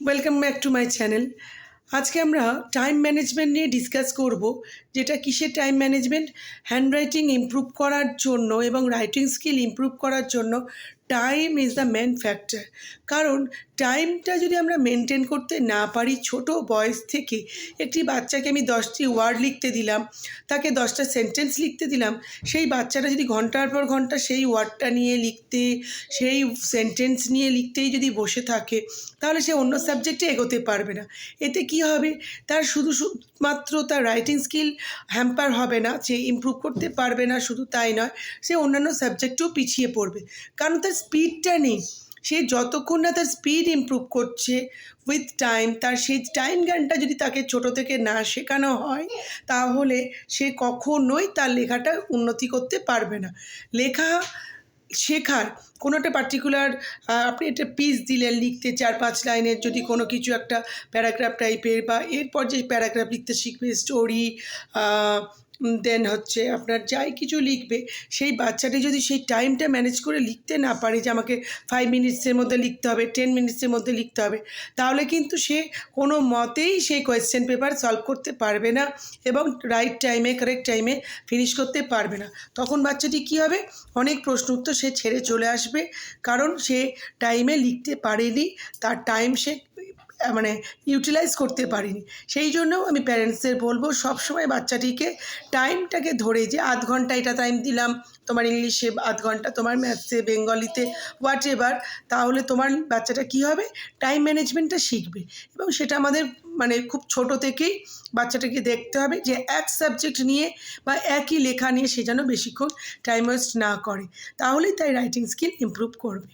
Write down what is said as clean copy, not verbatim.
Welcome back to my channel. আজকে আমরা time management নিয়ে ডিসকাস করব, যেটা কিসের টাইম ম্যানেজমেন্ট। হ্যান্ডরাইটিং ইমপ্রুভ করার জন্য এবং রাইটিং স্কিল ইমপ্রুভ করার জন্য time is the main factor. কারণ টাইমটা যদি আমরা মেনটেন করতে না পারি, ছোট বয়স থেকে একটি বাচ্চাকে আমি 10টি ওয়ার্ড লিখতে দিলাম, তাকে 10টা সেন্টেন্স লিখতে দিলাম, সেই বাচ্চাটা যদি ঘন্টার পর ঘন্টা সেই ওয়ার্ডটা নিয়ে লিখতে, সেই সেন্টেন্স নিয়ে লিখতেই যদি বসে থাকে, তাহলে সে অন্য সাবজেক্টে এগোতে পারবে না। এতে কি হবে, তার শুধুমাত্র তার রাইটিং স্কিল হ্যাম্পার হবে না, সে ইমপ্রুভ করতে পারবে না, শুধু তাই নয়, সে অন্যান্য সাবজেক্টেও পিছিয়ে পড়বে। কারণ তার স্পিডটা নেই। সে যতক্ষণ না তার স্পিড ইমপ্রুভ করছে উইথ টাইম, তার সেই টাইম জ্ঞানটা যদি তাকে ছোটো থেকে না শেখানো হয়, তাহলে সে কখনোই তার লেখাটা উন্নতি করতে পারবে না। লেখা শেখার কোনো একটা পার্টিকুলার, আপনি একটা পিস দিলেন লিখতে 4-5 লাইনের, যদি কোনো কিছু একটা প্যারাগ্রাফ টাইপের, বা এরপর যে প্যারাগ্রাফ লিখতে শিখবে, স্টোরি, দেন হচ্ছে আপনার যাই কিছু লিখবে, সেই বাচ্চাটি যদি সেই টাইমটা ম্যানেজ করে লিখতে না পারে, যে আমাকে 5 মিনিটসের মধ্যে লিখতে হবে, 10 মিনিটসের মধ্যে লিখতে হবে, তাহলে কিন্তু সে কোনো মতেই সেই কোয়েশ্চেন পেপার সলভ করতে পারবে না এবং রাইট টাইমে, কারেক্ট টাইমে ফিনিশ করতে পারবে না। তখন বাচ্চাটি কী হবে, অনেক প্রশ্ন উত্তর সে ছেড়ে চলে আসবে, কারণ সে টাইমে লিখতে পারেনি, তার টাইম সে মানে ইউটিলাইজ করতে পারিনি। সেই জন্য আমি প্যারেন্টসদের বলবো, সবসময় বাচ্চাটিকে টাইমটাকে ধরে, যে আধ ঘন্টা এটা টাইম দিলাম তোমার ইংলিশে, আধ ঘন্টা তোমার ম্যাথসে, বেঙ্গলিতে, হোয়াট এভার, তাহলে তোমার বাচ্চাটা কী হবে, টাইম ম্যানেজমেন্টটা শিখবে। এবং সেটা আমাদের খুব ছোট থেকেই বাচ্চাটাকে দেখতে হবে, যে এক সাবজেক্ট নিয়ে বা একই লেখা নিয়ে সে যেন বেশিক্ষণ টাইম ওয়েস্ট না করে, তাহলেই তাই রাইটিং স্কিল ইমপ্রুভ করবে।